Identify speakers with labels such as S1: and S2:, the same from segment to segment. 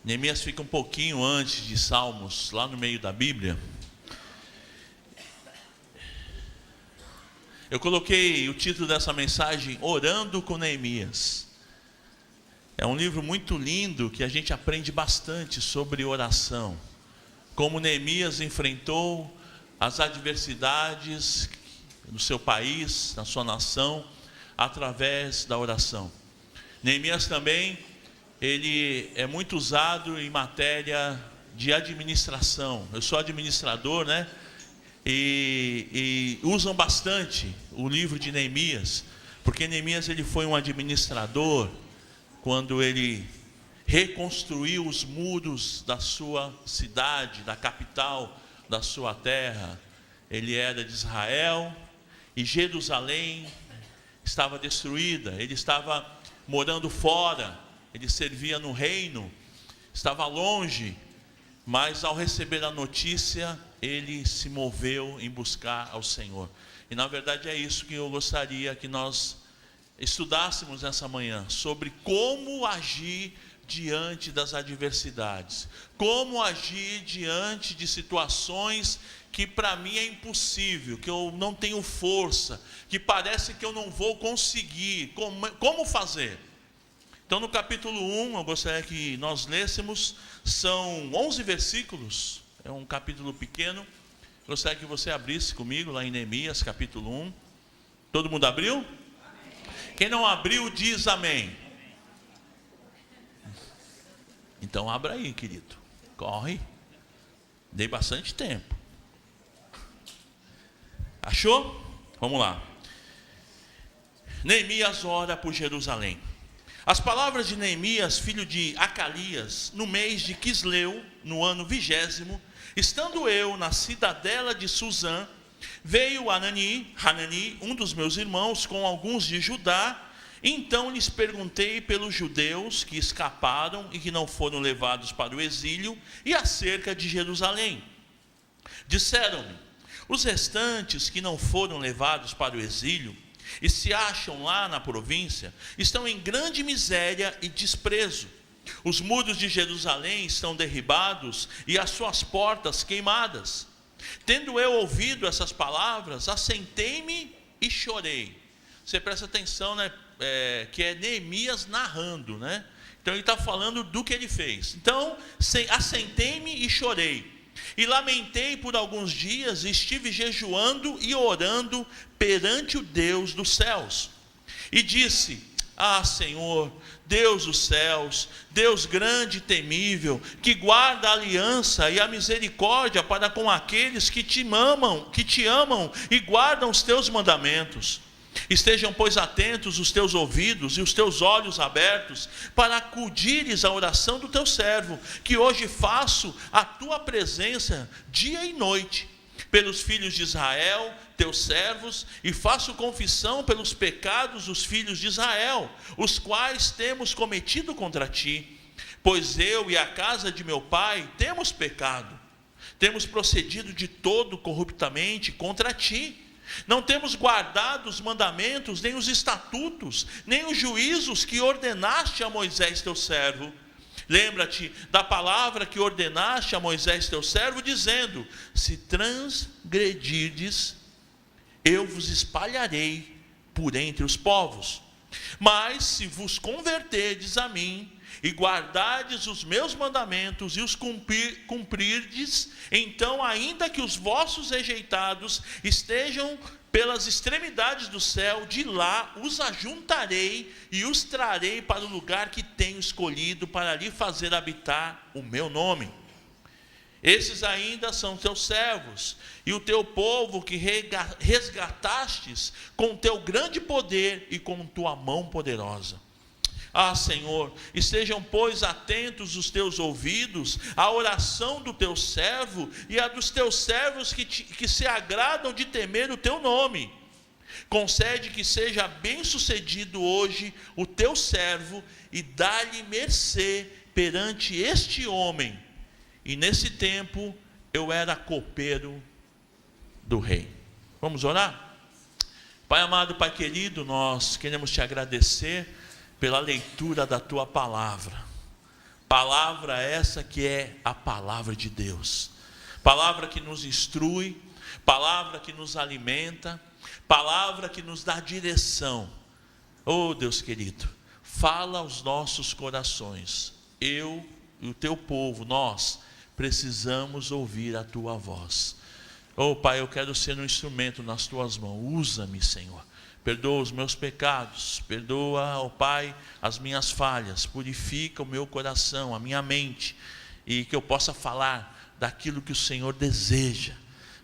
S1: Neemias fica um pouquinho antes de Salmos, lá no meio da Bíblia. Eu coloquei o título dessa mensagem, Orando com Neemias. É um livro muito lindo que a gente aprende bastante sobre oração. Como Neemias enfrentou as adversidades no seu país, na sua nação, através da oração. Neemias também, ele é muito usado em matéria de administração. Eu sou administrador, né? E usam bastante o livro de Neemias, porque Neemias ele foi um administrador quando ele reconstruiu os muros da sua cidade, da capital da sua terra. Ele era de Israel e Jerusalém estava destruída, ele estava morando fora, ele servia no reino, estava longe, mas ao receber a notícia, ele se moveu em buscar ao Senhor. E na verdade é isso que eu gostaria que nós estudássemos nessa manhã, sobre como agir diante das adversidades, como agir diante de situações que para mim é impossível, que eu não tenho força, que parece que eu não vou conseguir, como fazer? Então no capítulo 1, eu gostaria que nós lêssemos, são 11 versículos, é um capítulo pequeno. Eu gostaria que você abrisse comigo lá em Neemias capítulo 1. Todo mundo abriu? Amém. Quem não abriu diz amém. Então abra aí, querido, corre, dei bastante tempo. Achou? Vamos lá. Neemias ora por Jerusalém. As palavras de Neemias, filho de Acalias, no mês de Quisleu, no ano 20º, estando eu na cidadela de Suzã, veio Hanani, um dos meus irmãos, com alguns de Judá. Então lhes perguntei pelos judeus que escaparam e que não foram levados para o exílio, e acerca de Jerusalém. Disseram-me: os restantes que não foram levados para o exílio e se acham lá na província, estão em grande miséria e desprezo. Os muros de Jerusalém estão derribados e as suas portas queimadas. Tendo eu ouvido essas palavras, assentei-me e chorei. Você presta atenção, né? Que é Neemias narrando, né? Então ele está falando do que ele fez. Então, assentei-me e chorei. E lamentei por alguns dias, e estive jejuando e orando perante o Deus dos céus. E disse: ah, Senhor, Deus dos céus, Deus grande e temível, que guarda a aliança e a misericórdia para com aqueles que te amam e guardam os teus mandamentos. Estejam, pois, atentos os teus ouvidos e os teus olhos abertos, para acudires à oração do teu servo, que hoje faço a tua presença dia e noite, pelos filhos de Israel, teus servos, e faço confissão pelos pecados dos filhos de Israel, os quais temos cometido contra ti. Pois eu e a casa de meu pai temos pecado, temos procedido de todo corruptamente contra ti. Não temos guardado os mandamentos, nem os estatutos, nem os juízos que ordenaste a Moisés teu servo. Lembra-te da palavra que ordenaste a Moisés teu servo, dizendo: se transgredirdes, eu vos espalharei por entre os povos. Mas se vos converterdes a mim, e guardardes os meus mandamentos, e os cumprirdes, então, ainda que os vossos rejeitados estejam pelas extremidades do céu, de lá os ajuntarei, e os trarei para o lugar que tenho escolhido, para ali fazer habitar o meu nome. Esses ainda são teus servos, e o teu povo que resgatastes com teu grande poder e com tua mão poderosa. Ah, Senhor, estejam, pois, atentos os teus ouvidos à oração do teu servo e à dos teus servos que se agradam de temer o teu nome. Concede que seja bem sucedido hoje o teu servo, e dá-lhe mercê perante este homem. E nesse tempo eu era copeiro do rei. Vamos orar? Pai amado, Pai querido, nós queremos te agradecer pela leitura da tua palavra. Palavra essa que é a palavra de Deus. Palavra que nos instrui, palavra que nos alimenta, palavra que nos dá direção. Oh Deus querido, fala aos nossos corações. Eu e o teu povo, nós precisamos ouvir a tua voz. Oh Pai, eu quero ser um instrumento nas tuas mãos. Usa-me, Senhor. Perdoa os meus pecados, perdoa, ó Pai, as minhas falhas, purifica o meu coração, a minha mente, e que eu possa falar daquilo que o Senhor deseja,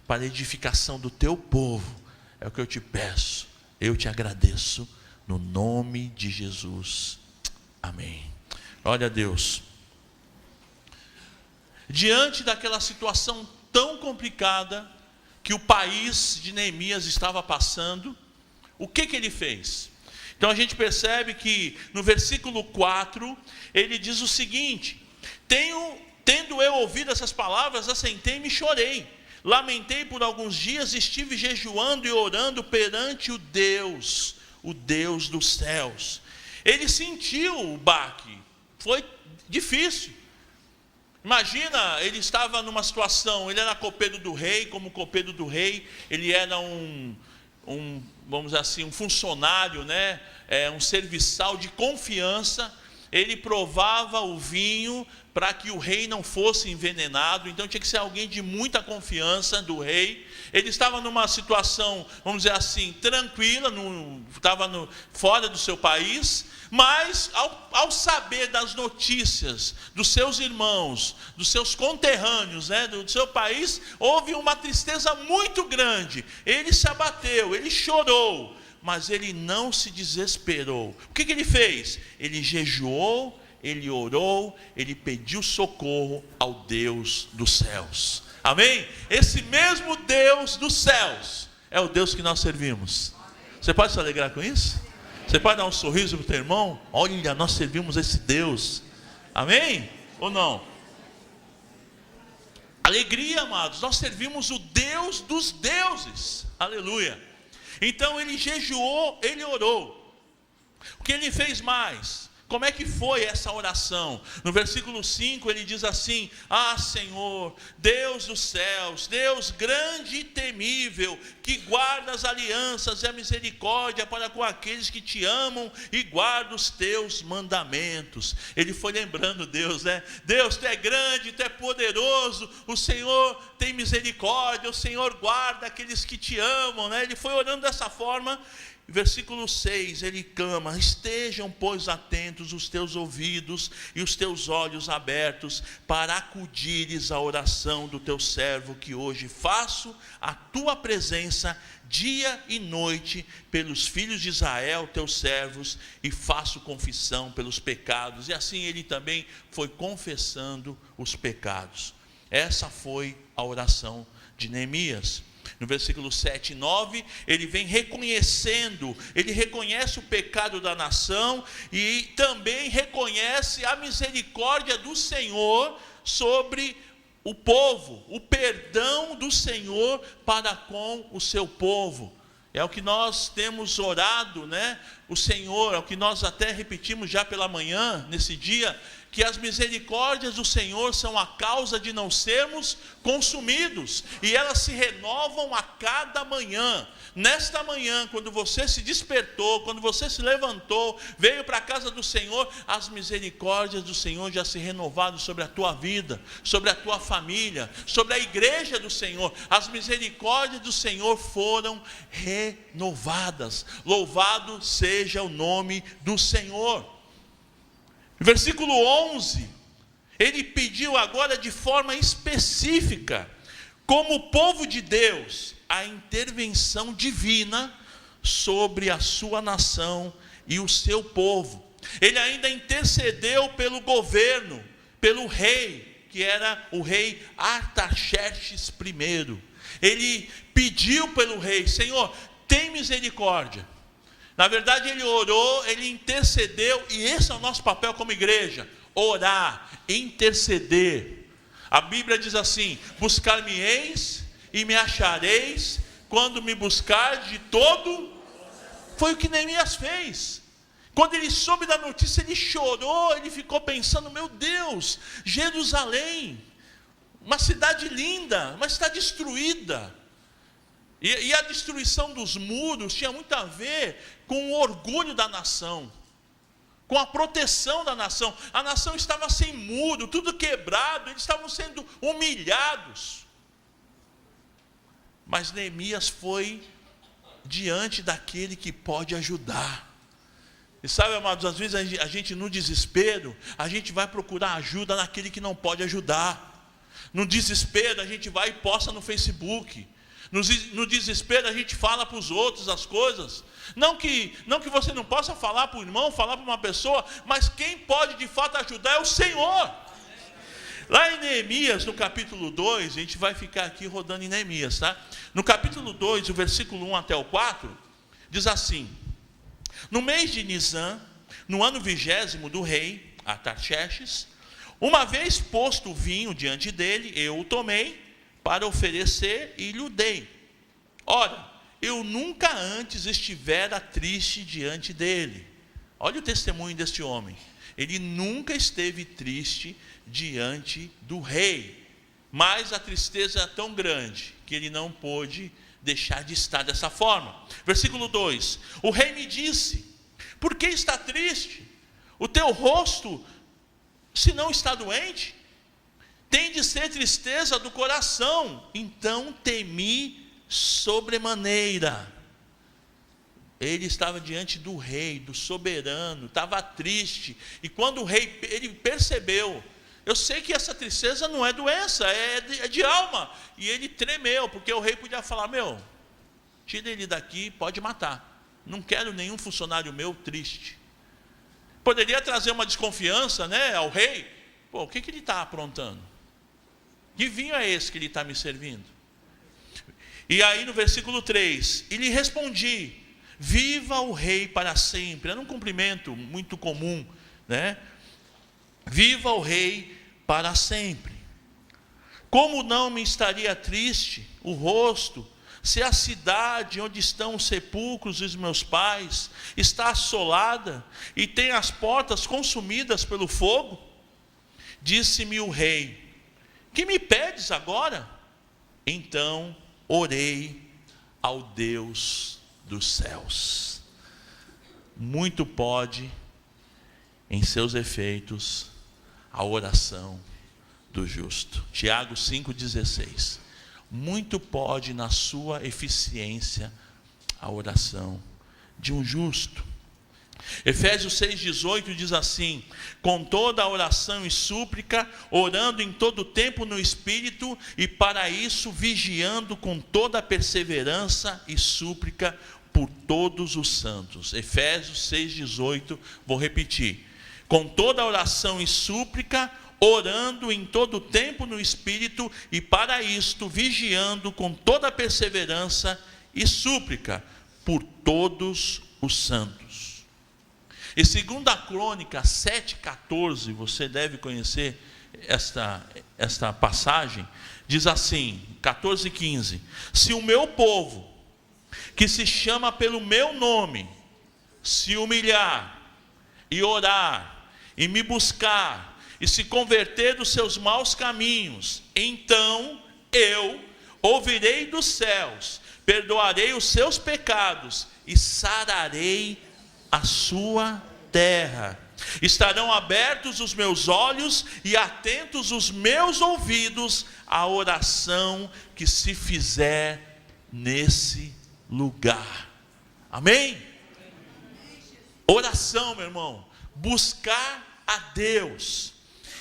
S1: para a edificação do teu povo. É o que eu te peço, eu te agradeço, no nome de Jesus, amém. Glória a Deus. Diante daquela situação tão complicada, que o país de Neemias estava passando, o que ele fez? Então a gente percebe que no versículo 4, ele diz o seguinte: tendo eu ouvido essas palavras, assentei-me e chorei, lamentei por alguns dias, estive jejuando e orando perante o Deus dos céus. Ele sentiu o baque, foi difícil. Imagina, ele estava numa situação, ele era copeiro do rei, como copeiro do rei, ele era vamos dizer assim, um funcionário, né? Um serviçal de confiança. Ele provava o vinho para que o rei não fosse envenenado, então tinha que ser alguém de muita confiança do rei. Ele estava numa situação, vamos dizer assim, tranquila, estava fora do seu país, mas ao saber das notícias dos seus irmãos, dos seus conterrâneos, né, do seu país, houve uma tristeza muito grande. Ele se abateu, ele chorou, mas ele não se desesperou. O que ele fez? Ele jejuou, ele orou, ele pediu socorro ao Deus dos céus. Amém? Esse mesmo Deus dos céus é o Deus que nós servimos. Você pode se alegrar com isso? Você pode dar um sorriso para o teu irmão? Olha, nós servimos esse Deus. Amém? Ou não? Alegria, amados. Nós servimos o Deus dos deuses. Aleluia. Então ele jejuou, ele orou. O que ele fez mais? Como é que foi essa oração? No versículo 5 ele diz assim: ah Senhor, Deus dos céus, Deus grande e temível, que guarda as alianças e a misericórdia para com aqueles que te amam e guarda os teus mandamentos. Ele foi lembrando Deus, né? Deus, tu é grande, tu é poderoso, o Senhor tem misericórdia, o Senhor guarda aqueles que te amam, né? Ele foi orando dessa forma. Versículo 6, ele clama: estejam, pois, atentos os teus ouvidos e os teus olhos abertos, para acudires à oração do teu servo, que hoje faço a tua presença dia e noite pelos filhos de Israel, teus servos, e faço confissão pelos pecados. E assim ele também foi confessando os pecados. Essa foi a oração de Neemias. No versículo 7 e 9, ele vem reconhecendo, ele reconhece o pecado da nação e também reconhece a misericórdia do Senhor sobre o povo, o perdão do Senhor para com o seu povo. É o que nós temos orado, né? O Senhor, é o que nós até repetimos já pela manhã, nesse dia, que as misericórdias do Senhor são a causa de não sermos consumidos, e elas se renovam a cada manhã. Nesta manhã, quando você se despertou, quando você se levantou, veio para a casa do Senhor, as misericórdias do Senhor já se renovaram sobre a tua vida, sobre a tua família, sobre a igreja do Senhor. As misericórdias do Senhor foram renovadas. Louvado seja o nome do Senhor. Versículo 11, ele pediu agora de forma específica, como povo de Deus, a intervenção divina sobre a sua nação e o seu povo. Ele ainda intercedeu pelo governo, pelo rei, que era o rei Artaxerxes I. Ele pediu pelo rei: Senhor, tem misericórdia. Na verdade ele orou, ele intercedeu, e esse é o nosso papel como igreja: orar, interceder. A Bíblia diz assim: buscar-me-eis e me achareis, quando me buscar de todo. Foi o que Neemias fez. Quando ele soube da notícia, ele chorou, ele ficou pensando, meu Deus, Jerusalém, uma cidade linda, mas está destruída. E a destruição dos muros tinha muito a ver com o orgulho da nação, com a proteção da nação. A nação estava sem muro, tudo quebrado, eles estavam sendo humilhados. Mas Neemias foi diante daquele que pode ajudar. E sabe, amados, às vezes a gente no desespero, a gente vai procurar ajuda naquele que não pode ajudar. No desespero a gente vai e posta no Facebook. No desespero a gente fala para os outros as coisas. Não que você não possa falar para o irmão, falar para uma pessoa, mas quem pode de fato ajudar é o Senhor. Lá em Neemias, no capítulo 2, a gente vai ficar aqui rodando em Neemias, tá? No capítulo 2, o versículo 1 até o 4, diz assim: no mês de Nisan, no ano 20º do rei Artaxerxes, uma vez posto o vinho diante dele, eu o tomei para oferecer e lhe dei. Ora, eu nunca antes estivera triste diante dele. Olha o testemunho deste homem. Ele nunca esteve triste diante do rei, mas a tristeza é tão grande que ele não pôde deixar de estar dessa forma. Versículo 2: o rei me disse: por que está triste? O teu rosto, se não está doente, tem de ser tristeza do coração. Então temi sobremaneira. Ele estava diante do rei, do soberano, estava triste. E quando o rei, ele percebeu, eu sei que essa tristeza não é doença, é de alma. E ele tremeu, porque o rei podia falar: meu, tira ele daqui, pode matar. Não quero nenhum funcionário meu triste. Poderia trazer uma desconfiança, né, ao rei. Pô, o que ele está aprontando? Que vinho é esse que ele está me servindo? E aí no versículo 3, e lhe respondi: viva o rei para sempre. Era um cumprimento muito comum, né? Viva o rei para sempre. Como não me estaria triste o rosto, se a cidade onde estão os sepulcros dos meus pais está assolada e tem as portas consumidas pelo fogo? Disse-me o rei: que me pedes agora? Então orei ao Deus dos céus. Muito pode, em seus efeitos, a oração do justo. Tiago 5,16. Muito pode na sua eficiência a oração de um justo. Efésios 6,18 diz assim: com toda a oração e súplica, orando em todo tempo no Espírito, e para isso vigiando com toda a perseverança e súplica por todos os santos. Efésios 6,18, vou repetir: com toda a oração e súplica, orando em todo tempo no Espírito, e para isto vigiando com toda a perseverança e súplica por todos os santos. E 2 Crônicas 7,14, você deve conhecer esta passagem, diz assim, 14,15: se o meu povo, que se chama pelo meu nome, se humilhar e orar e me buscar e se converter dos seus maus caminhos, então eu ouvirei dos céus, perdoarei os seus pecados e sararei a sua terra. Estarão abertos os meus olhos e atentos os meus ouvidos à oração que se fizer nesse lugar. Amém? Oração, meu irmão, buscar a Deus.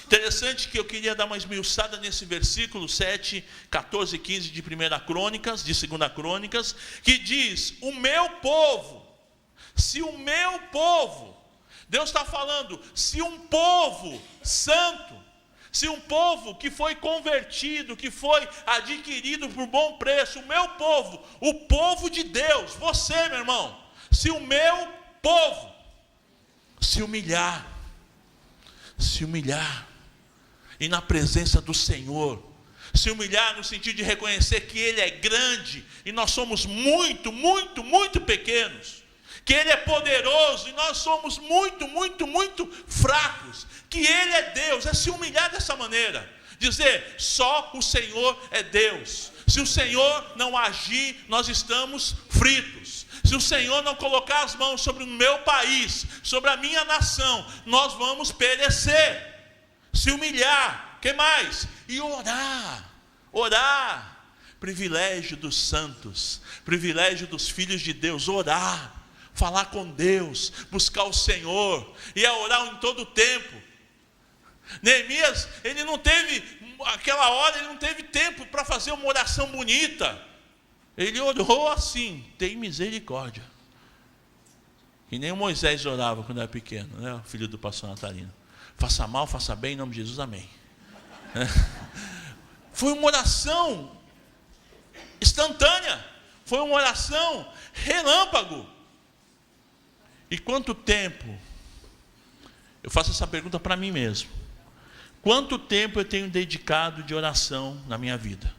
S1: Interessante que eu queria dar uma esmiuçada nesse versículo 7, 14 e 15 de 1 Crônicas, de 2 Crônicas, que diz: o meu povo. Se o meu povo, Deus está falando, se um povo santo, se um povo que foi convertido, que foi adquirido por bom preço, o meu povo, o povo de Deus, você, meu irmão, se o meu povo se humilhar, e na presença do Senhor, se humilhar no sentido de reconhecer que Ele é grande, e nós somos muito, muito, muito pequenos, que Ele é poderoso e nós somos muito, muito, muito fracos, que Ele é Deus, é se humilhar dessa maneira, dizer, só o Senhor é Deus. Se o Senhor não agir, nós estamos fritos. Se o Senhor não colocar as mãos sobre o meu país, sobre a minha nação, nós vamos perecer. Se humilhar, que mais? E orar, orar. Privilégio dos santos, privilégio dos filhos de Deus, orar, falar com Deus, buscar o Senhor, e a orar em todo o tempo. Neemias, ele não teve, aquela hora, ele não teve tempo para fazer uma oração bonita. Ele orou assim, tem misericórdia. Que nem o Moisés orava quando era pequeno, né? O filho do pastor Natalino. Faça mal, faça bem, em nome de Jesus, amém. Foi uma oração instantânea, foi uma oração relâmpago. E quanto tempo, eu faço essa pergunta para mim mesmo, quanto tempo eu tenho dedicado de oração na minha vida?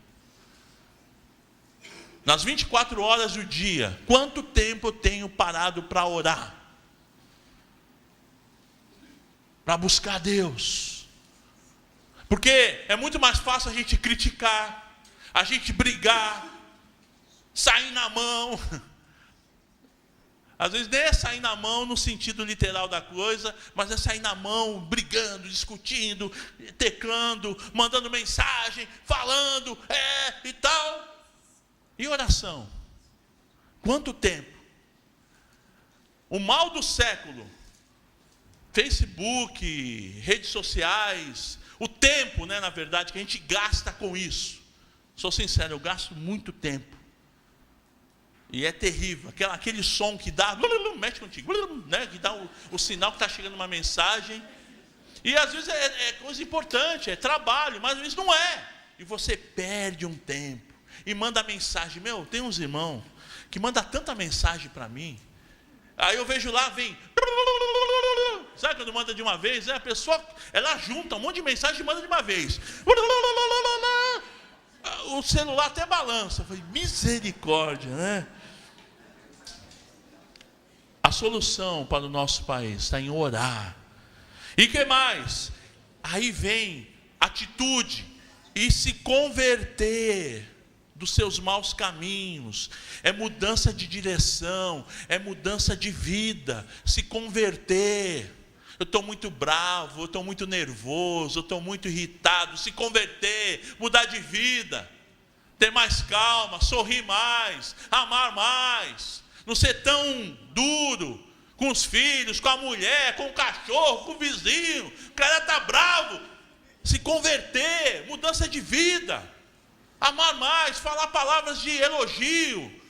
S1: Nas 24 horas do dia, quanto tempo eu tenho parado para orar? Para buscar Deus? Porque é muito mais fácil a gente criticar, a gente brigar, sair na mão. Às vezes nem é sair na mão no sentido literal da coisa, mas é sair na mão, brigando, discutindo, teclando, mandando mensagem, falando, e tal. E oração? Quanto tempo? O mal do século, Facebook, redes sociais, o tempo, né, na verdade, que a gente gasta com isso. Sou sincero, eu gasto muito tempo. E é terrível. Aquele som que dá, mexe contigo, né, que dá o sinal que está chegando uma mensagem. E às vezes é coisa importante, é trabalho, mas às vezes não é. E você perde um tempo. E manda mensagem. Tem uns irmãos que mandam tanta mensagem para mim. Aí eu vejo lá, vem. Sabe quando manda de uma vez? A pessoa, ela junta um monte de mensagem e manda de uma vez. O celular até balança. Eu falei, misericórdia, né? A solução para o nosso país está em orar. E que mais? Aí vem atitude e se converter dos seus maus caminhos. É mudança de direção, é mudança de vida, se converter. Eu estou muito bravo, eu estou muito nervoso, eu estou muito irritado. Se converter, mudar de vida, ter mais calma, sorrir mais, amar mais, não ser tão duro com os filhos, com a mulher, com o cachorro, com o vizinho. O cara está bravo. Se converter, mudança de vida, amar mais, falar palavras de elogio,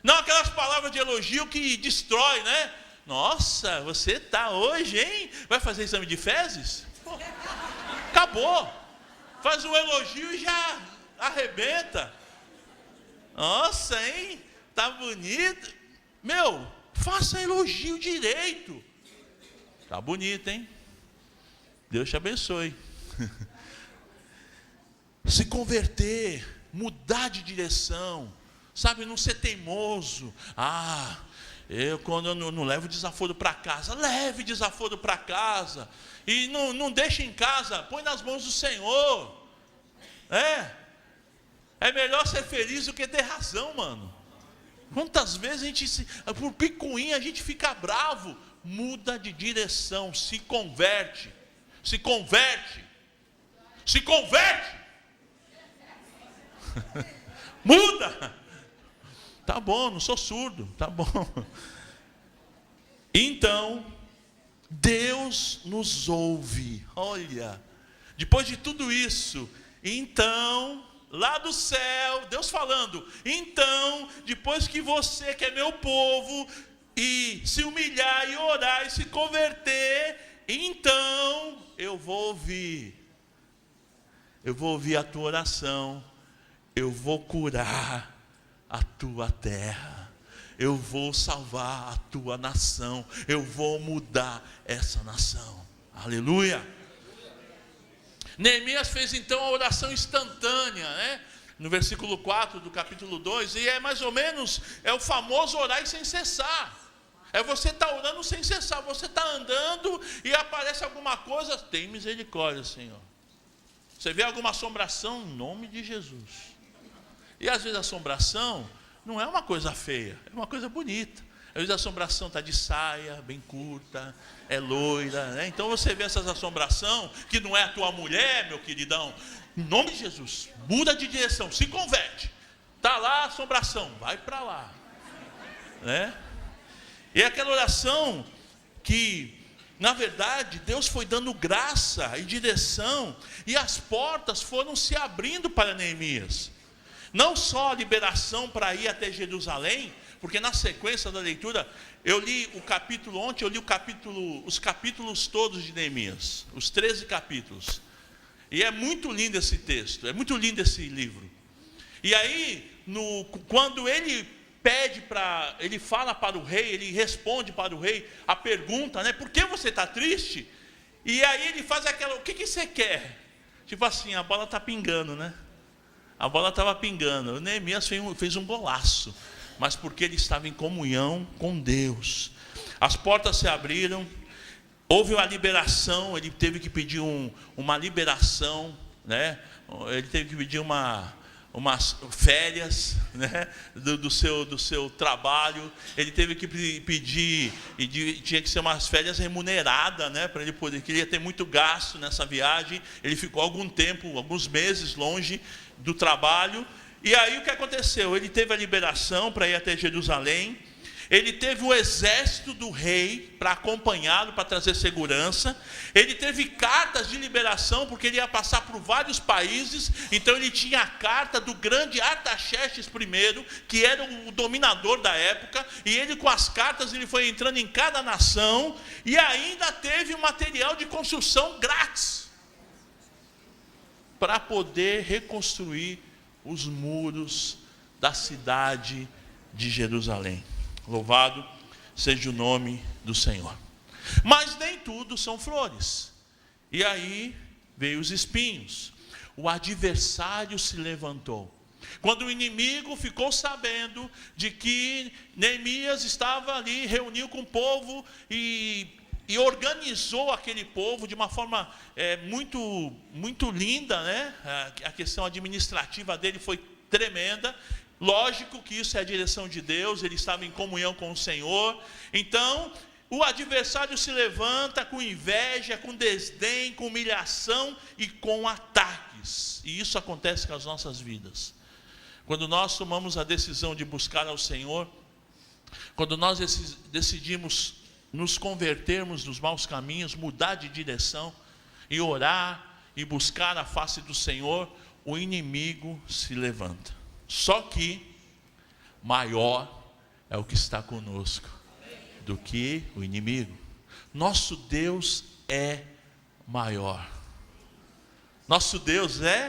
S1: não aquelas palavras de elogio que destrói, né? Nossa, você está hoje, hein? Vai fazer exame de fezes? Pô, acabou. Faz um elogio e já arrebenta. Nossa, hein? Tá bonito. Faça elogio direito. Tá bonito, hein? Deus te abençoe. Se converter, mudar de direção, sabe, não ser teimoso. Quando eu não levo desaforo para casa, leve desaforo para casa, e não deixe em casa, põe nas mãos do Senhor. É melhor ser feliz do que ter razão, mano. Quantas vezes a gente, por picuinha, a gente fica bravo. Muda de direção, se converte, se converte, se converte. Muda. Tá bom, não sou surdo, tá bom. Então, Deus nos ouve. Olha, depois de tudo isso, então, lá do céu, Deus falando, então, depois que você, que é meu povo, e se humilhar e orar e se converter, então eu vou ouvir a tua oração, eu vou curar a tua terra, eu vou salvar a tua nação, eu vou mudar essa nação. Aleluia. Neemias fez então a oração instantânea, né? No versículo 4 do capítulo 2, e é mais ou menos, é o famoso orar sem cessar. É você estar orando sem cessar. Você está andando e aparece alguma coisa, tem misericórdia, Senhor. Você vê alguma assombração, em nome de Jesus. E às vezes a assombração não é uma coisa feia, é uma coisa bonita. Às vezes a assombração está de saia, bem curta, é loira, né? Então você vê essas assombração, que não é a tua mulher, meu queridão. Em nome de Jesus, muda de direção, se converte. Está lá a assombração, vai para lá, né? E é aquela oração que, na verdade, Deus foi dando graça e direção, e as portas foram se abrindo para Neemias. Não só a liberação para ir até Jerusalém, porque na sequência da leitura, eu li o capítulo ontem, eu li os capítulos todos de Neemias, os 13 capítulos. E é muito lindo esse texto, é muito lindo esse livro. E aí, quando ele ele fala para o rei, ele responde para o rei a pergunta, né? Por que você está triste? E aí ele faz aquela, o que você quer? Tipo assim, a bola está pingando, né? A bola estava pingando. O Neemias fez um golaço, mas porque ele estava em comunhão com Deus. As portas se abriram, houve uma liberação, ele teve que pedir uma liberação, né? Ele teve que pedir umas férias, né, do seu trabalho. Ele teve que pedir, e tinha que ser umas férias remuneradas, né, para ele poder, queria ter muito gasto nessa viagem. Ele ficou algum tempo, alguns meses longe do trabalho. E aí o que aconteceu? Ele teve a liberação para ir até Jerusalém. Ele teve o exército do rei para acompanhá-lo, para trazer segurança. Ele teve cartas de liberação, porque ele ia passar por vários países. Então ele tinha a carta do grande Artaxerxes I, que era o dominador da época. E ele, com as cartas, ele foi entrando em cada nação. E ainda teve um material de construção grátis, para poder reconstruir os muros da cidade de Jerusalém. Louvado seja o nome do Senhor. Mas nem tudo são flores. E aí veio os espinhos. O adversário se levantou. Quando o inimigo ficou sabendo de que Neemias estava ali, reuniu com o povo e organizou aquele povo de uma forma muito, muito linda, né? A questão administrativa dele foi tremenda. Lógico que isso é a direção de Deus, ele estava em comunhão com o Senhor. Então, o adversário se levanta com inveja, com desdém, com humilhação e com ataques. E isso acontece com as nossas vidas. Quando nós tomamos a decisão de buscar ao Senhor, quando nós decidimos nos convertermos dos maus caminhos, mudar de direção e orar e buscar a face do Senhor, o inimigo se levanta. Só que maior é o que está conosco do que o inimigo. Nosso Deus é maior. Nosso Deus é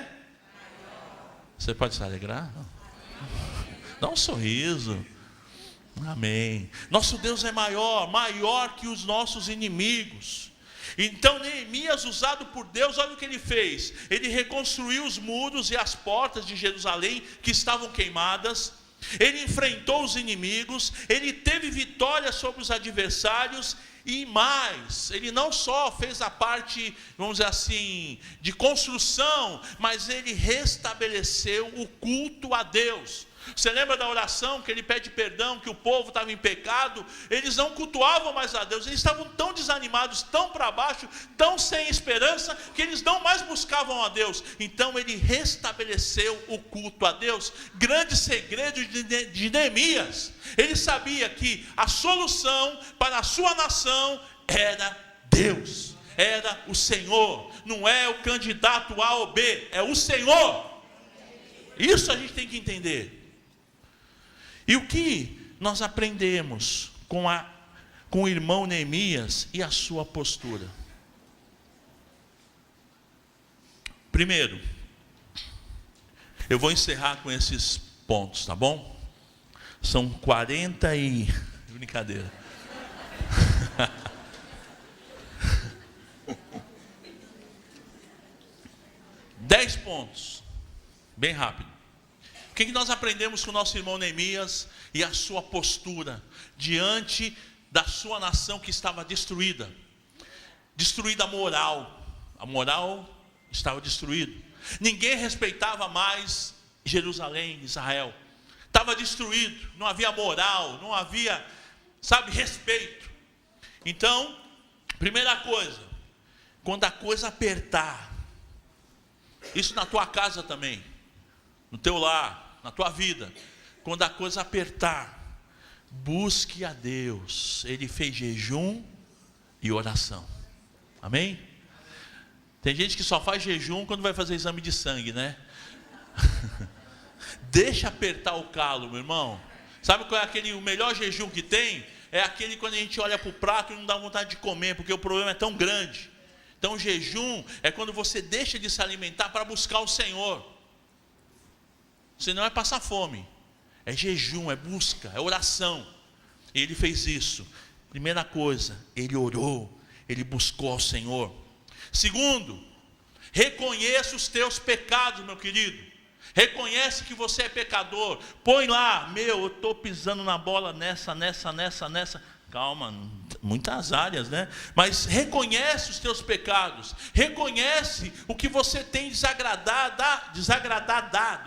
S1: maior. Você pode se alegrar? Dá um sorriso. Amém. Nosso Deus é maior, maior que os nossos inimigos. Então Neemias, usado por Deus, olha o que ele fez. Ele reconstruiu os muros e as portas de Jerusalém que estavam queimadas. Ele enfrentou os inimigos. Ele teve vitória sobre os adversários. E mais, ele não só fez a parte, vamos dizer assim, de construção, mas ele restabeleceu o culto a Deus. Você lembra da oração que ele pede perdão, que o povo estava em pecado? Eles não cultuavam mais a Deus, eles estavam tão desanimados, tão para baixo, tão sem esperança, que eles não mais buscavam a Deus. Então ele restabeleceu o culto a Deus. Grande segredo de Neemias. Ele sabia que a solução para a sua nação era Deus, era o Senhor. Não é o candidato A ou B, é o Senhor. Isso a gente tem que entender. E o que nós aprendemos com o irmão Neemias e a sua postura? Primeiro, eu vou encerrar com esses pontos, tá bom? São 40 e... Brincadeira. Dez pontos, bem rápido. O que nós aprendemos com o nosso irmão Neemias e a sua postura diante da sua nação que estava destruída. Destruída a moral estava destruída. Ninguém respeitava mais Jerusalém, Israel. Estava destruído, não havia moral, não havia, respeito. Então, primeira coisa, quando a coisa apertar, isso na tua casa também, no teu lar, na tua vida, quando a coisa apertar, busque a Deus. Ele fez jejum e oração. Amém? Tem gente que só faz jejum quando vai fazer exame de sangue, né? Deixa apertar o calo, meu irmão. Sabe qual é o melhor jejum que tem? É aquele quando a gente olha para o prato e não dá vontade de comer, porque o problema é tão grande. Então o jejum é quando você deixa de se alimentar para buscar o Senhor. Senão é passar fome. É jejum, é busca, é oração. E ele fez isso. Primeira coisa, ele orou, ele buscou ao Senhor. Segundo, reconheça os teus pecados, meu querido. Reconhece que você é pecador. Põe lá, eu estou pisando na bola nessa. Calma, muitas áreas, né? Mas reconhece os teus pecados. Reconhece o que você tem desagradado.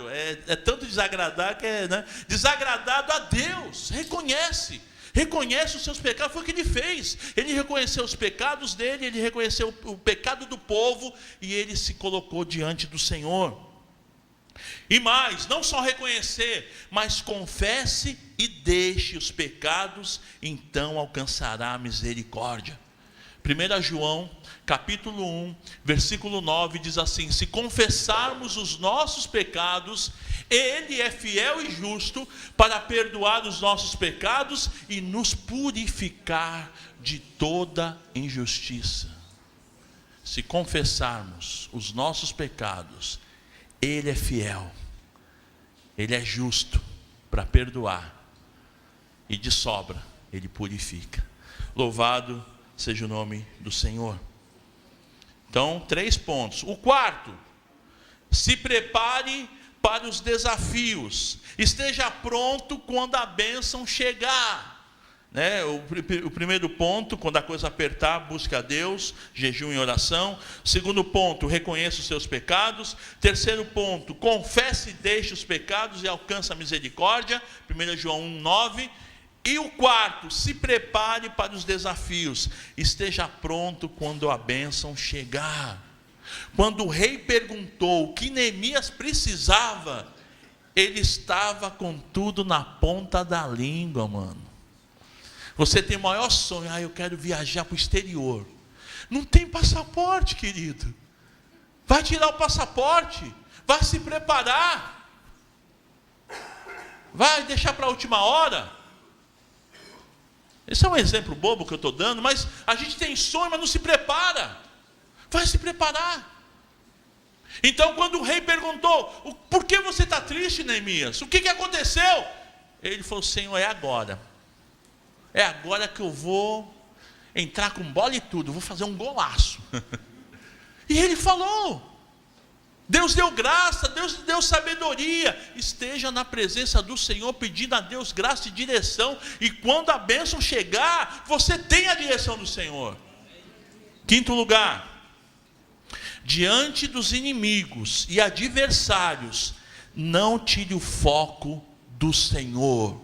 S1: É tanto desagradar que é, né? Desagradado a Deus. Reconhece os seus pecados. Foi o que ele fez. Ele reconheceu os pecados dele, ele reconheceu o pecado do povo e ele se colocou diante do Senhor. E mais, não só reconhecer, mas confesse e deixe os pecados, então alcançará a misericórdia. 1 João, capítulo 1, versículo 9, diz assim: se confessarmos os nossos pecados, Ele é fiel e justo para perdoar os nossos pecados e nos purificar de toda injustiça. Se confessarmos os nossos pecados, Ele é fiel, Ele é justo para perdoar, e de sobra Ele purifica. Louvado seja o nome do Senhor. Então, 3 pontos. O quarto, se prepare para os desafios, esteja pronto quando a bênção chegar. O primeiro ponto, quando a coisa apertar, busque a Deus, jejum e oração. Segundo ponto, reconheça os seus pecados. Terceiro ponto, confesse e deixe os pecados e alcança a misericórdia. 1 João 1, 9. E o quarto, se prepare para os desafios, esteja pronto quando a bênção chegar. Quando o rei perguntou o que Neemias precisava, ele estava com tudo na ponta da língua, mano. Você tem o maior sonho, eu quero viajar para o exterior. Não tem passaporte, querido. Vai tirar o passaporte, vai se preparar. Vai deixar para a última hora. Esse é um exemplo bobo que eu estou dando, mas a gente tem sonho, mas não se prepara. Vai se preparar. Então, quando o rei perguntou, por que você está triste, Neemias? O que aconteceu? Ele falou, Senhor, é agora. É agora que eu vou entrar com bola e tudo, vou fazer um golaço. E ele falou. Deus deu graça, Deus deu sabedoria. Esteja na presença do Senhor, pedindo a Deus graça e direção. E quando a bênção chegar, você tem a direção do Senhor. Quinto lugar, diante dos inimigos e adversários, não tire o foco do Senhor.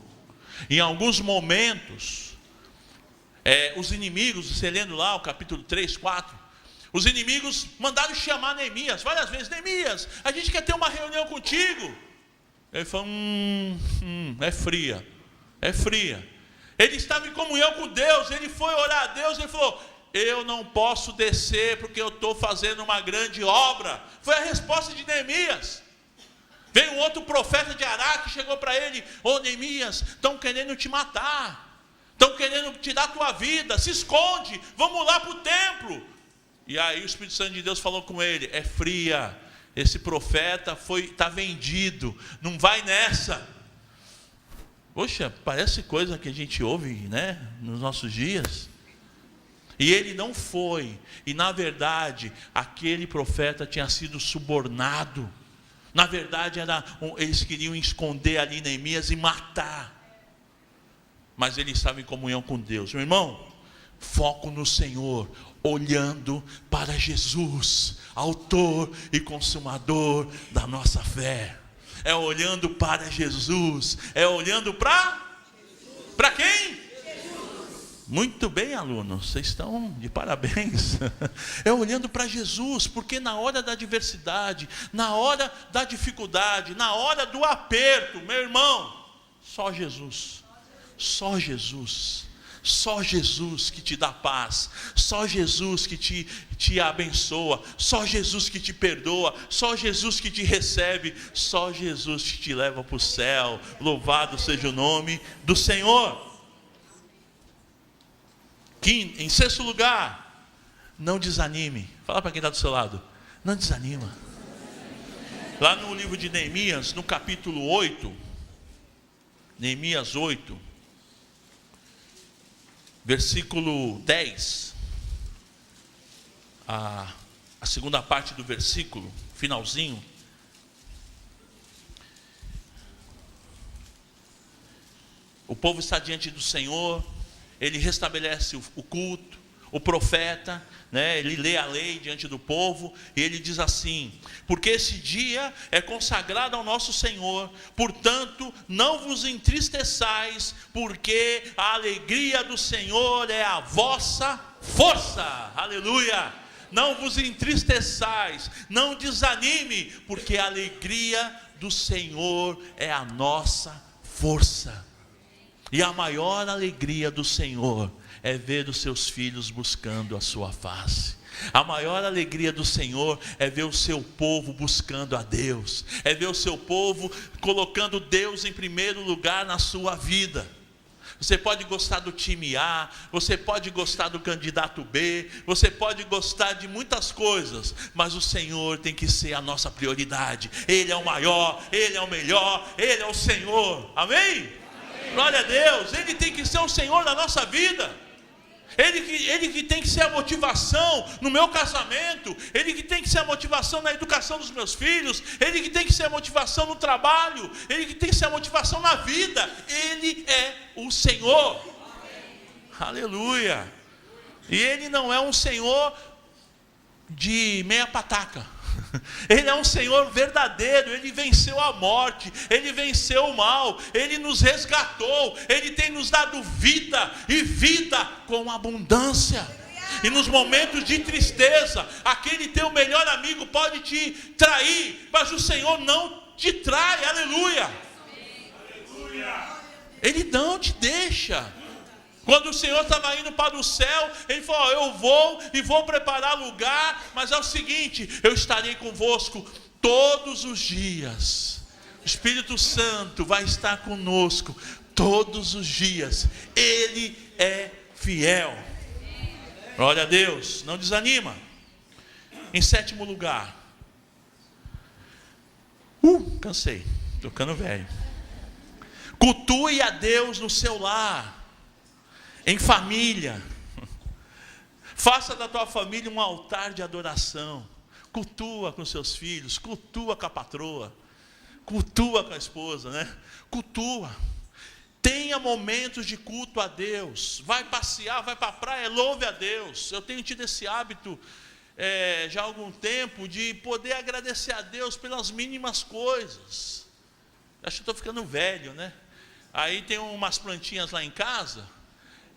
S1: Em alguns momentos, os inimigos, você lendo lá o capítulo 3, 4, os inimigos mandaram chamar Neemias várias vezes. Neemias, a gente quer ter uma reunião contigo. Ele falou, é fria. Ele estava em comunhão com Deus, ele foi orar a Deus, ele falou, eu não posso descer porque eu estou fazendo uma grande obra. Foi a resposta de Neemias. Veio um outro profeta de Ará que chegou para ele, Neemias, estão querendo te matar, estão querendo tirar a tua vida, se esconde, vamos lá para o templo. E aí o Espírito Santo de Deus falou com ele, é fria, esse profeta está vendido, não vai nessa. Poxa, parece coisa que a gente ouve, né, nos nossos dias. E ele não foi, e na verdade, aquele profeta tinha sido subornado. Na verdade, eles queriam esconder ali Neemias e matar. mas ele estava em comunhão com Deus. Meu irmão, foco no Senhor, olhando para Jesus, autor e consumador da nossa fé. É olhando para Jesus, é olhando para quem? Muito bem, alunos, vocês estão de parabéns. É olhando para Jesus, porque na hora da adversidade, na hora da dificuldade, na hora do aperto, meu irmão, só Jesus, só Jesus, só Jesus que te dá paz, só Jesus que te abençoa, só Jesus que te perdoa, só Jesus que te recebe, só Jesus que te leva para o céu. Louvado seja o nome do Senhor. Em sexto lugar, não desanime. Fala para quem está do seu lado, não desanima. Lá no livro de Neemias, no capítulo 8, Neemias 8, versículo 10, a segunda parte do versículo, finalzinho. O povo está diante do Senhor, ele restabelece o culto, o profeta, né, ele lê a lei diante do povo, e ele diz assim: porque esse dia é consagrado ao nosso Senhor, portanto não vos entristeçais, porque a alegria do Senhor é a vossa força. Aleluia! Não vos entristeçais, não desanime, porque a alegria do Senhor é a nossa força. E a maior alegria do Senhor é ver os seus filhos buscando a sua face. A maior alegria do Senhor é ver o seu povo buscando a Deus, é ver o seu povo colocando Deus em primeiro lugar na sua vida. Você pode gostar do time A, você pode gostar do candidato B, você pode gostar de muitas coisas, mas o Senhor tem que ser a nossa prioridade. Ele é o maior, Ele é o melhor, Ele é o Senhor. Amém? Glória a Deus. Ele tem que ser o Senhor da nossa vida. Ele que tem que ser a motivação no meu casamento, Ele que tem que ser a motivação na educação dos meus filhos, Ele que tem que ser a motivação no trabalho, Ele que tem que ser a motivação na vida. Ele é o Senhor. Aleluia. E Ele não é um Senhor de meia pataca. Ele é um Senhor verdadeiro. Ele venceu a morte, Ele venceu o mal, Ele nos resgatou, Ele tem nos dado vida, e vida com abundância. E nos momentos de tristeza, aquele teu melhor amigo pode te trair, mas o Senhor não te trai. Aleluia. Ele não te deixa. Quando o Senhor estava indo para o céu, Ele falou: eu vou e vou preparar lugar, mas é o seguinte, eu estarei convosco todos os dias. O Espírito Santo vai estar conosco todos os dias. Ele é fiel. Glória a Deus. Não desanima. Em sétimo lugar, cansei, estou ficando velho. Cultue a Deus no seu lar, em família. Faça da tua família um altar de adoração. Cultua com seus filhos, cultua com a patroa, cultua com a esposa, né? Cultua. Tenha momentos de culto a Deus. Vai passear, vai para a praia, louve a Deus. Eu tenho tido esse hábito já há algum tempo, de poder agradecer a Deus pelas mínimas coisas. Acho que estou ficando velho, né? Aí tem umas plantinhas lá em casa,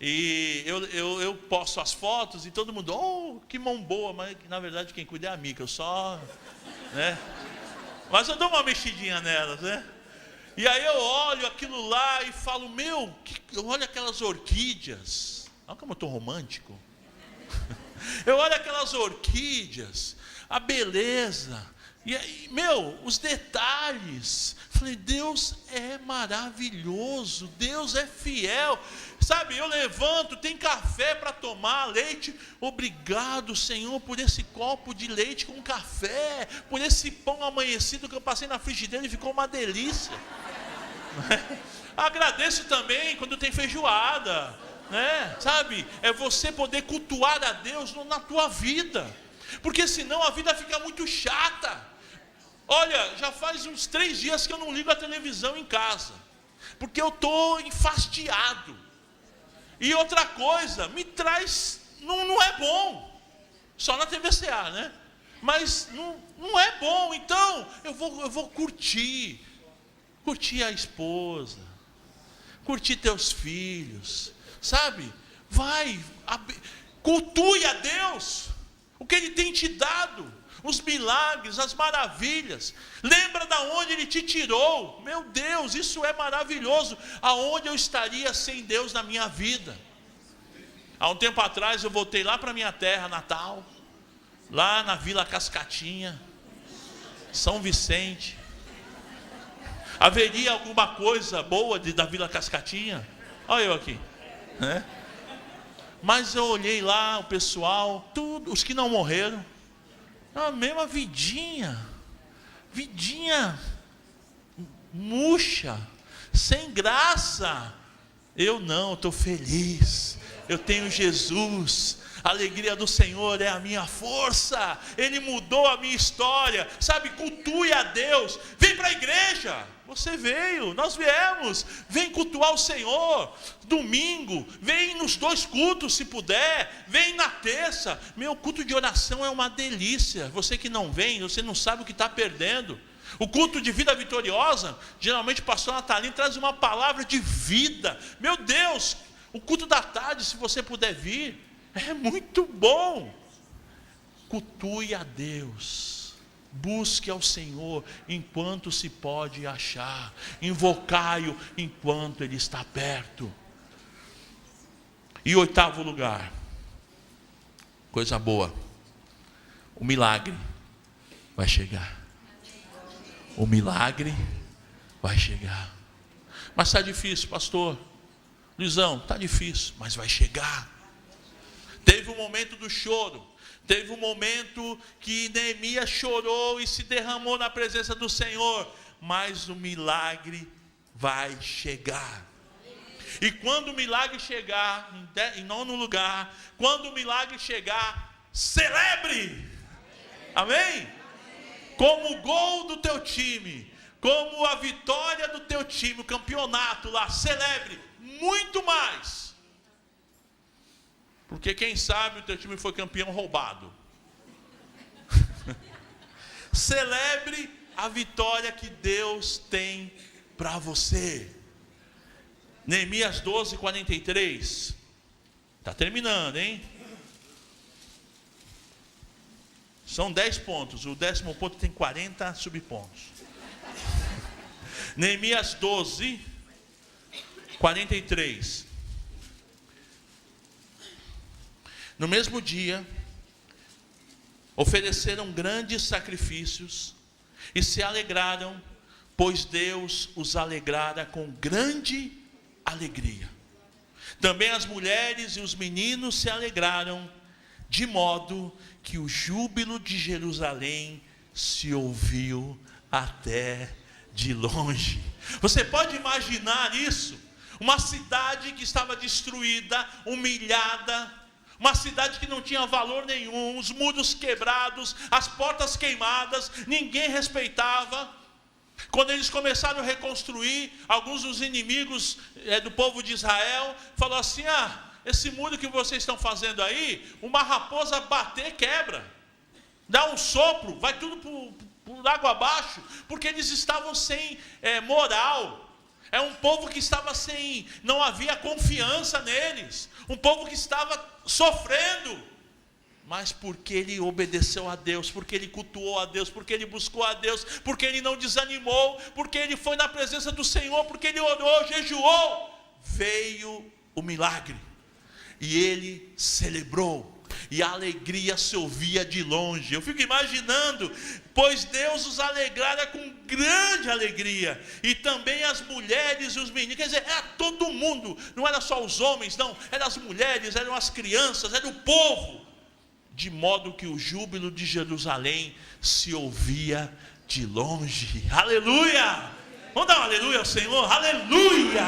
S1: e eu posto as fotos e todo mundo: oh, que mão boa. Mas na verdade quem cuida é a Mica, eu só, né? Mas eu dou uma mexidinha nelas, né? E aí eu olho aquilo lá e falo: meu, olha aquelas orquídeas. Olha como eu estou romântico. Eu olho aquelas orquídeas, a beleza, e aí, meu, os detalhes. Falei: Deus é maravilhoso, Deus é fiel. Sabe, eu levanto, tem café para tomar, leite. Obrigado, Senhor, por esse copo de leite com café, por esse pão amanhecido que eu passei na frigideira e ficou uma delícia. Agradeço também quando tem feijoada, né? Sabe, é você poder cultuar a Deus na tua vida, porque senão a vida fica muito chata. Olha, já faz uns 3 dias que eu não ligo a televisão em casa, porque eu estou enfastiado. E outra coisa, me traz, não é bom, só na TVCA, né? Mas não é bom, então eu vou curtir a esposa, curtir teus filhos, sabe? Cultue a Deus, o que Ele tem te dado, os milagres, as maravilhas. Lembra da onde Ele te tirou. Meu Deus, isso é maravilhoso. Aonde eu estaria sem Deus na minha vida? Há um tempo atrás eu voltei lá para minha terra natal, lá na Vila Cascatinha, São Vicente. Haveria alguma coisa boa da Vila Cascatinha? Olha eu aqui, né? Mas eu olhei lá, o pessoal, tudo, os que não morreram, a mesma vidinha murcha, sem graça. Eu estou feliz, eu tenho Jesus, a alegria do Senhor é a minha força, Ele mudou a minha história, sabe? Cultue a Deus, vem para a igreja. Você veio, nós viemos, vem cultuar o Senhor, domingo, vem nos 2 cultos se puder, vem na terça. Meu culto de oração é uma delícia. Você que não vem, você não sabe o que está perdendo. O culto de vida vitoriosa, geralmente o pastor Natalino traz uma palavra de vida. Meu Deus, o culto da tarde, se você puder vir, é muito bom. Cultue a Deus. Busque ao Senhor enquanto se pode achar. Invocai-o enquanto Ele está perto. E 8º lugar, coisa boa, o milagre vai chegar. O milagre vai chegar. Mas está difícil, pastor Luizão, está difícil, mas vai chegar. Teve um momento do choro. Teve um momento que Neemias chorou e se derramou na presença do Senhor. Mas o milagre vai chegar. E quando o milagre chegar, em 9º lugar, quando o milagre chegar, celebre. Amém? Como o gol do teu time, como a vitória do teu time, o campeonato lá, celebre muito mais. Porque quem sabe o teu time foi campeão roubado. Celebre a vitória que Deus tem para você. Neemias 12:43. Está terminando, hein? São 10 pontos. O 10º ponto tem 40 subpontos. Neemias 12:43. No mesmo dia, ofereceram grandes sacrifícios e se alegraram, pois Deus os alegrara com grande alegria. Também as mulheres e os meninos se alegraram, de modo que o júbilo de Jerusalém se ouviu até de longe. Você pode imaginar isso? Uma cidade que estava destruída, humilhada, uma cidade que não tinha valor nenhum, os muros quebrados, as portas queimadas, ninguém respeitava. Quando eles começaram a reconstruir, alguns dos inimigos do povo de Israel falaram assim: esse muro que vocês estão fazendo aí, uma raposa bater quebra, dá um sopro, vai tudo por água abaixo, porque eles estavam sem moral. É um povo que estava não havia confiança neles, um povo que estava sofrendo, mas porque ele obedeceu a Deus, porque ele cultuou a Deus, porque ele buscou a Deus, porque ele não desanimou, porque ele foi na presença do Senhor, porque ele orou, jejuou, veio o milagre, e ele celebrou, e a alegria se ouvia de longe. Eu fico imaginando, pois Deus os alegrara com grande alegria, e também as mulheres e os meninos, quer dizer, era todo mundo, não era só os homens, não, eram as mulheres, eram as crianças, era o povo, de modo que o júbilo de Jerusalém se ouvia de longe. Aleluia! Vamos dar um aleluia ao Senhor, aleluia!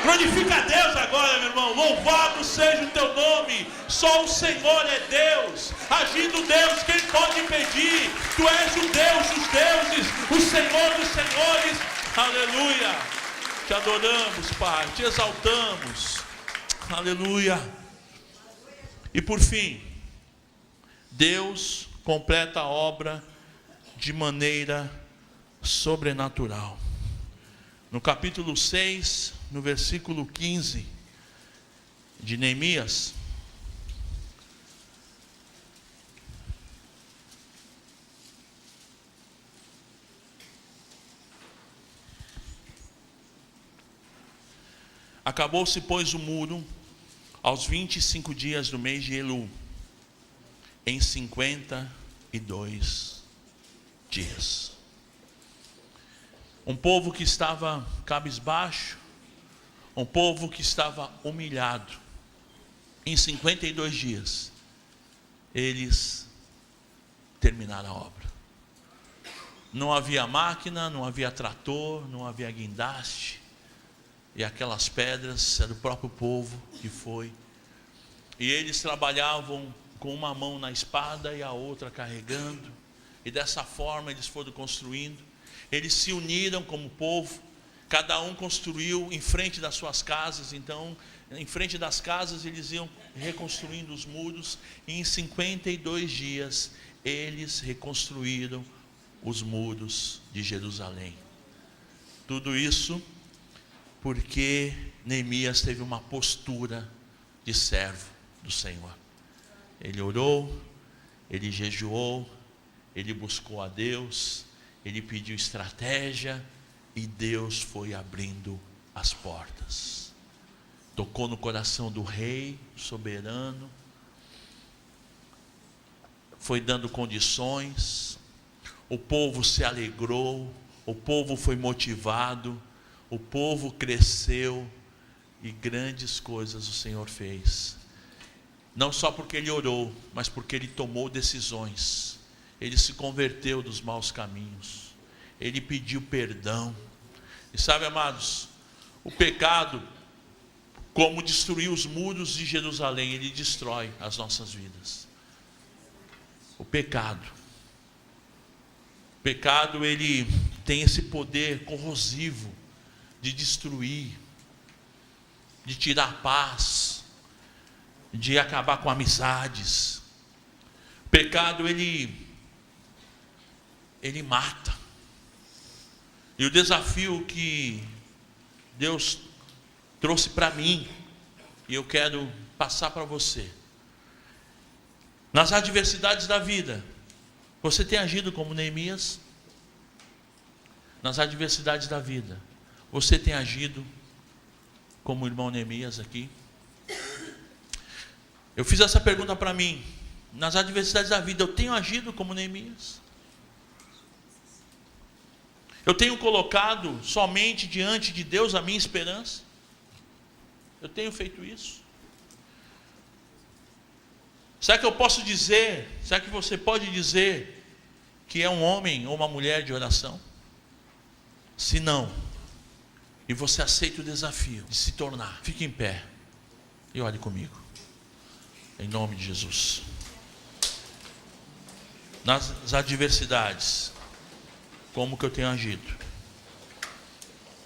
S1: Glorifica a Deus agora, meu irmão. Louvado seja o teu nome. Só o Senhor é Deus. Agindo Deus, quem pode impedir? Tu és o Deus dos deuses, o Senhor dos senhores. Aleluia. Te adoramos, Pai. Te exaltamos. Aleluia. E por fim, Deus completa a obra de maneira sobrenatural. No capítulo 6, no versículo 15 de Neemias, acabou-se, pois, o muro aos 25 dias do mês de Elul, em 52 dias. Um povo que estava cabisbaixo, um povo que estava humilhado, em 52 dias, eles terminaram a obra. Não havia máquina, não havia trator, não havia guindaste, e aquelas pedras era o próprio povo que foi. E eles trabalhavam com uma mão na espada e a outra carregando. E dessa forma eles foram construindo. Eles se uniram como povo. Cada um construiu em frente das suas casas. Então, em frente das casas eles iam reconstruindo os muros. E em 52 dias eles reconstruíram os muros de Jerusalém. Tudo isso porque Neemias teve uma postura de servo do Senhor. Ele orou, ele jejuou, ele buscou a Deus, ele pediu estratégia e Deus foi abrindo as portas. Tocou no coração do rei soberano, foi dando condições, o povo se alegrou, o povo foi motivado, o povo cresceu e grandes coisas o Senhor fez. Não só porque ele orou, mas porque ele tomou decisões. Ele se converteu dos maus caminhos. Ele pediu perdão. E sabe, amados, o pecado, como destruiu os muros de Jerusalém, ele destrói as nossas vidas. O pecado, ele tem esse poder corrosivo de destruir, de tirar paz, de acabar com amizades. O pecado, ele mata. E o desafio que Deus trouxe para mim, e eu quero passar para você: nas adversidades da vida, você tem agido como Neemias? Nas adversidades da vida, você tem agido como o irmão Neemias aqui? Eu fiz essa pergunta para mim. Nas adversidades da vida, eu tenho agido como Neemias? Eu tenho colocado somente diante de Deus a minha esperança? Eu tenho feito isso? Será que eu posso dizer, será que você pode dizer que é um homem ou uma mulher de oração? Se não, e você aceita o desafio de se tornar, fique em pé e ore comigo, em nome de Jesus. Nas adversidades, como que eu tenho agido?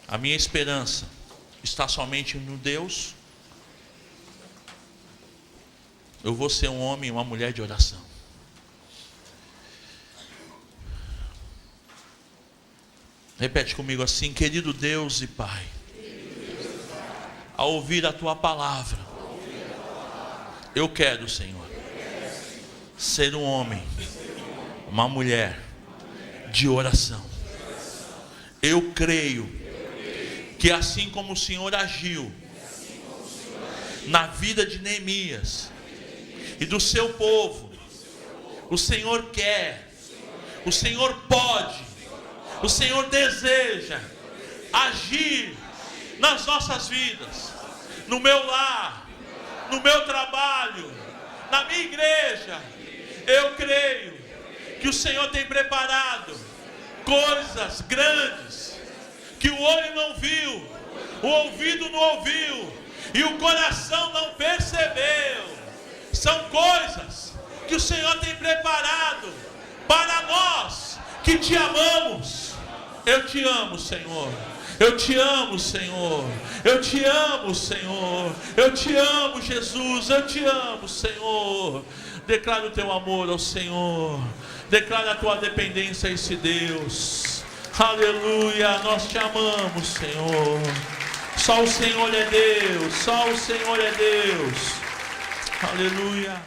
S1: A minha esperança está somente no Deus? Eu vou ser um homem e uma mulher de oração? Repete comigo assim: querido Deus e Pai, ao ouvir a Tua palavra, eu quero, Senhor, ser um homem, uma mulher de oração. Eu creio que assim como o Senhor agiu na vida de Neemias e do seu povo, o Senhor quer, o Senhor pode, o Senhor deseja agir nas nossas vidas, no meu lar, no meu trabalho, na minha igreja. Eu creio que o Senhor tem preparado coisas grandes que o olho não viu, o ouvido não ouviu e o coração não percebeu. São coisas que o Senhor tem preparado para nós que te amamos. Eu te amo, Senhor. Eu te amo, Senhor. Eu te amo, Senhor. Eu te amo, Jesus. Eu te amo, Senhor. Declara o teu amor ao Senhor. Declara a tua dependência a esse Deus. Aleluia. Nós te amamos, Senhor. Só o Senhor é Deus. Só o Senhor é Deus. Aleluia.